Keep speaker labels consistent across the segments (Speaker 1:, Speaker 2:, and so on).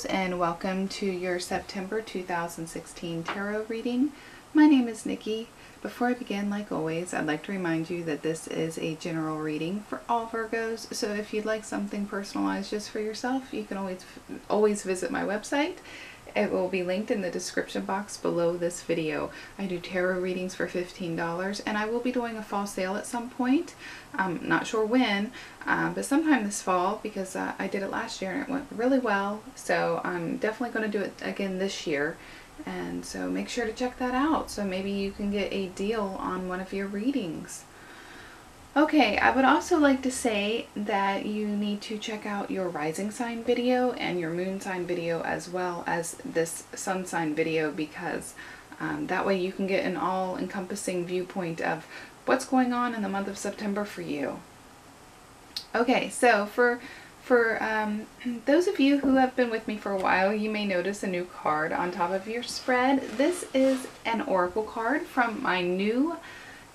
Speaker 1: Virgos, and welcome to your September 2016 tarot reading. My name is Nikki. Before I begin, like always, I'd like to remind you that this is a general reading for all Virgos, so if you'd like something personalized just for yourself, you can always visit my website. It will be linked in the description box below this video. I do tarot readings for $15, and I will be doing a fall sale at some point. I'm not sure when, but sometime this fall, because I did it last year and it went really well. So I'm definitely going to do it again this year. And so make sure to check that out. So maybe you can get a deal on one of your readings. Okay, I would also like to say that you need to check out your rising sign video and your moon sign video as well as this sun sign video, because that way you can get an all-encompassing viewpoint of what's going on in the month of September for you. Okay, so for those of you who have been with me for a while, you may notice a new card on top of your spread. This is an oracle card from my new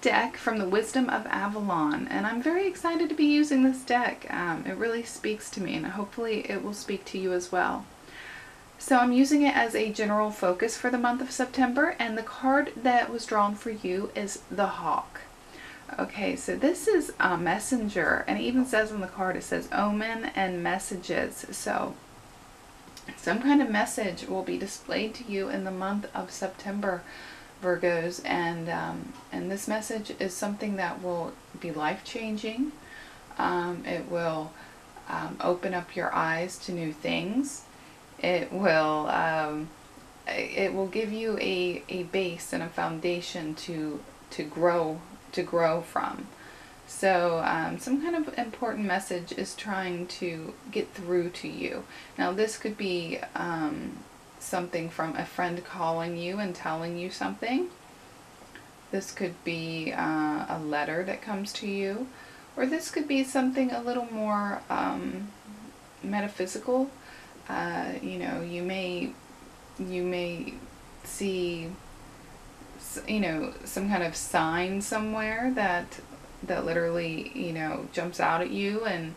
Speaker 1: deck from the Wisdom of Avalon, and I'm very excited to be using this deck. It really speaks to me, and hopefully it will speak to you as well. So I'm using it as a general focus for the month of September, and the card that was drawn for you is the Hawk. Okay, so this is a messenger, and it even says on the card, it says omen and messages. So some kind of message will be displayed to you in the month of September, Virgos, and this message is something that will be life-changing. It will open up your eyes to new things. It will give you a base and a foundation to grow from. So some kind of important message is trying to get through to you. Now this could be something from a friend calling you and telling you something. This could be a letter that comes to you, or this could be something a little more metaphysical. You know, you may see, you know, some kind of sign somewhere that literally, you know, jumps out at you, and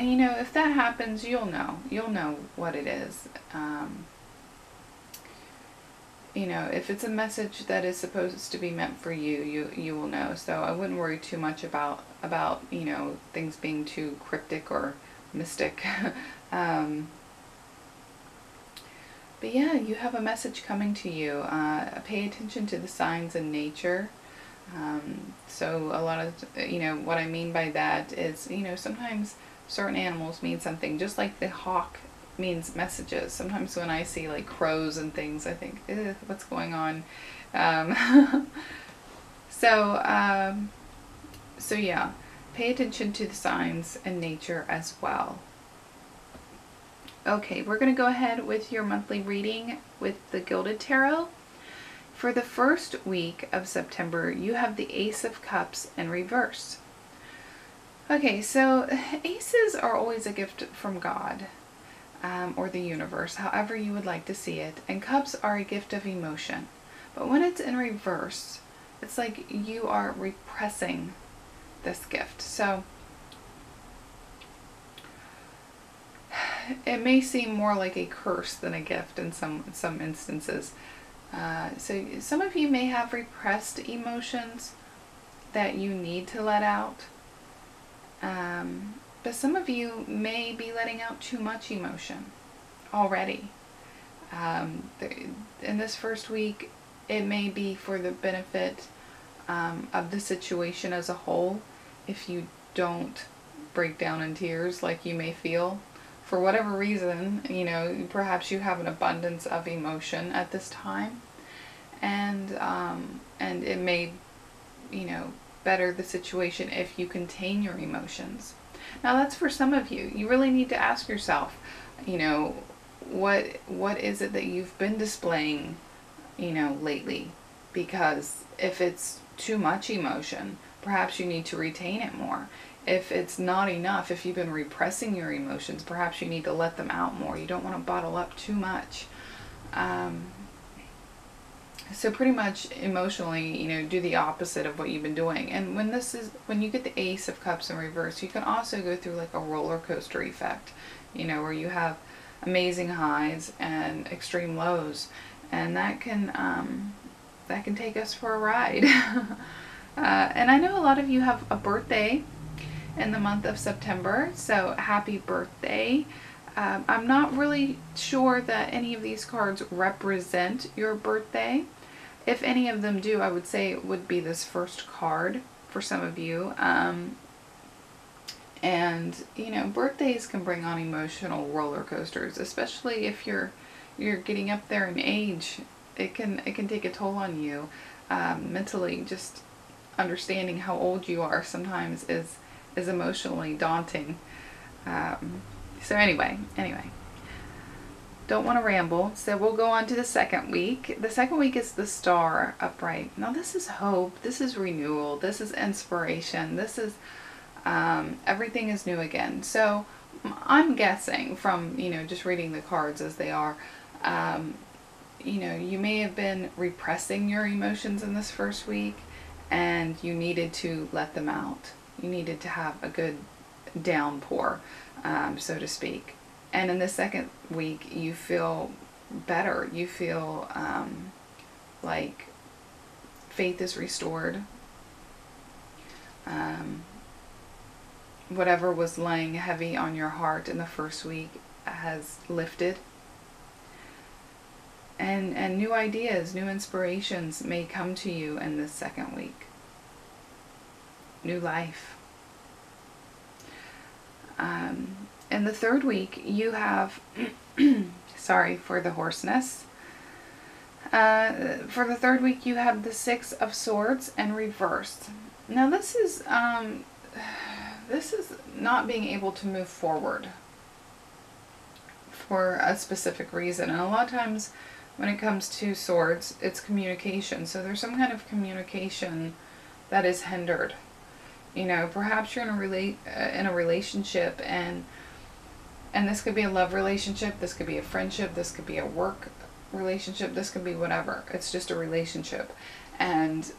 Speaker 1: you know, if that happens, you'll know what it is. You know, if it's a message that is supposed to be meant for you, you will know. So I wouldn't worry too much about you know, things being too cryptic or mystic. But yeah, you have a message coming to you. Pay attention to the signs in nature. So a lot of, you know, what I mean by that is, you know, sometimes certain animals mean something, just like the hawk means messages. Sometimes when I see like crows and things, I think, what's going on? So yeah, pay attention to the signs in nature as well. Okay, we're going to go ahead with your monthly reading with the Gilded Tarot. For the first week of September, you have the Ace of Cups in reverse. Okay, so aces are always a gift from God, or the universe, however you would like to see it. And cups are a gift of emotion. But when it's in reverse, it's like you are repressing this gift. So it may seem more like a curse than a gift in some instances. So some of you may have repressed emotions that you need to let out. But some of you may be letting out too much emotion already. In this first week, it may be for the benefit of the situation as a whole. If you don't break down in tears like you may feel, for whatever reason, you know, perhaps you have an abundance of emotion at this time, and it may, you know, better the situation if you contain your emotions. Now that's for some of you. You really need to ask yourself, you know, what is it that you've been displaying, you know, lately? Because if it's too much emotion, perhaps you need to retain it more. If it's not enough, if you've been repressing your emotions, perhaps you need to let them out more. You don't want to bottle up too much. So pretty much emotionally, do the opposite of what you've been doing. And when you get the Ace of Cups in reverse, you can also go through like a roller coaster effect, where you have amazing highs and extreme lows, and that can take us for a ride. And I know a lot of you have a birthday in the month of September, so happy birthday. I'm not really sure that any of these cards represent your birthday. If any of them do, I would say it would be this first card for some of you. And birthdays can bring on emotional roller coasters, especially if you're getting up there in age. It can take a toll on you mentally. Just understanding how old you are sometimes is emotionally daunting. So anyway. Don't want to ramble, so we'll go on to the second week. The second week is the Star upright. Now this is hope, this is renewal, this is inspiration, this is everything is new again. So I'm guessing from, just reading the cards as they are, you may have been repressing your emotions in this first week, and you needed to let them out. You needed to have a good downpour, so to speak. And in the second week, you feel better. You feel like faith is restored. Whatever was laying heavy on your heart in the first week has lifted. And new ideas, new inspirations may come to you in this second week. New life. In the third week, you have, sorry for the hoarseness. For the third week, you have the Six of Swords in reverse. Now, this is not being able to move forward for a specific reason. And a lot of times, when it comes to swords, it's communication. So there's some kind of communication that is hindered. Perhaps you're in a relationship, and this could be a love relationship, this could be a friendship, this could be a work relationship, this could be whatever. It's just a relationship. And,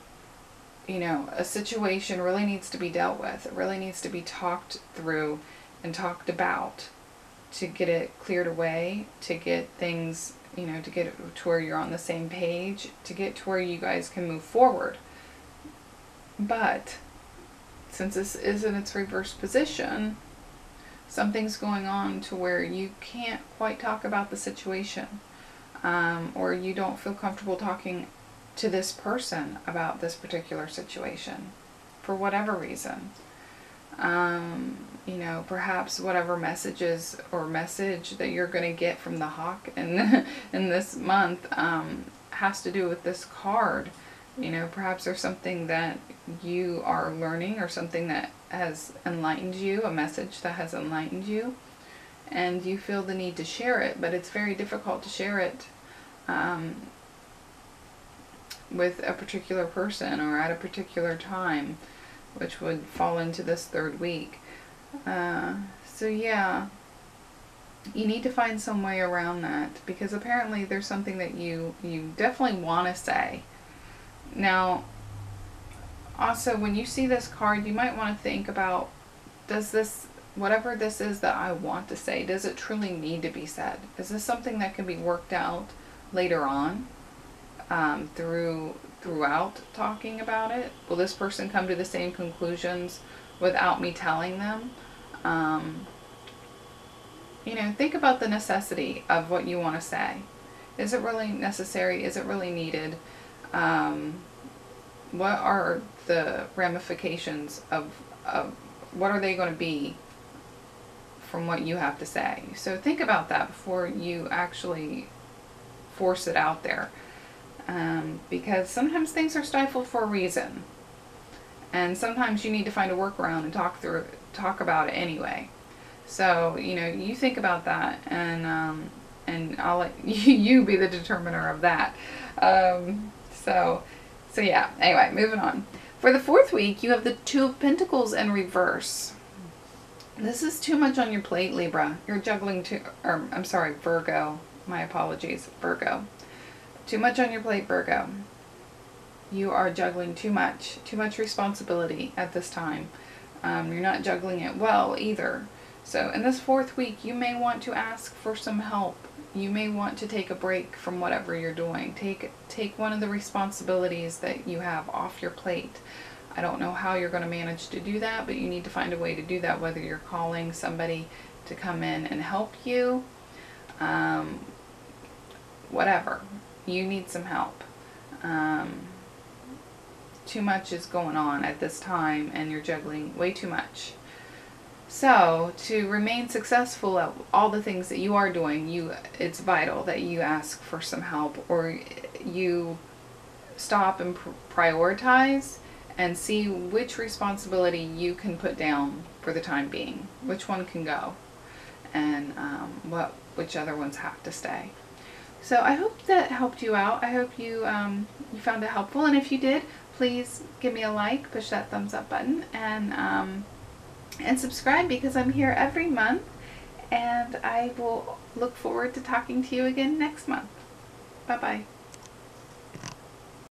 Speaker 1: a situation really needs to be dealt with. It really needs to be talked through and talked about to get it cleared away, to get things, to get it to where you're on the same page, to get to where you guys can move forward. But since this is in its reverse position, something's going on to where you can't quite talk about the situation, or you don't feel comfortable talking to this person about this particular situation for whatever reason. Perhaps whatever message that you're going to get from the Hawk in this month has to do with this card. Perhaps there's something that you are learning, or something that has enlightened you, a message that has enlightened you, and you feel the need to share it, but it's very difficult to share it with a particular person or at a particular time, which would fall into this third week. So yeah, you need to find some way around that, because apparently there's something that you definitely want to say. Now, also, when you see this card, you might want to think about, does this, whatever this is that I want to say, does it truly need to be said? Is this something that can be worked out later on throughout talking about it? Will this person come to the same conclusions without me telling them? Think about the necessity of what you want to say. Is it really necessary? Is it really needed? What are the ramifications of what are they going to be from what you have to say? So think about that before you actually force it out there, because sometimes things are stifled for a reason, and sometimes you need to find a workaround and talk about it anyway. So you think about that, and I'll let you be the determiner of that. So yeah, anyway, moving on. For the fourth week, you have the Two of Pentacles in reverse. This is too much on your plate, Libra. You're juggling Virgo. My apologies, Virgo. Too much on your plate, Virgo. You are juggling too much responsibility at this time. You're not juggling it well either. So in this 4th week, you may want to ask for some help. You may want to take a break from whatever you're doing. Take one of the responsibilities that you have off your plate. I don't know how you're going to manage to do that, but you need to find a way to do that, whether you're calling somebody to come in and help you, whatever. You need some help. Too much is going on at this time, and you're juggling way too much. So, to remain successful at all the things that you are doing, it's vital that you ask for some help, or you stop and prioritize and see which responsibility you can put down for the time being, which one can go, and which other ones have to stay. So I hope that helped you out. I hope you you found it helpful, and if you did, please give me a like, push that thumbs up button, and subscribe, because I'm here every month, and I will look forward to talking to you again next month. Bye-bye.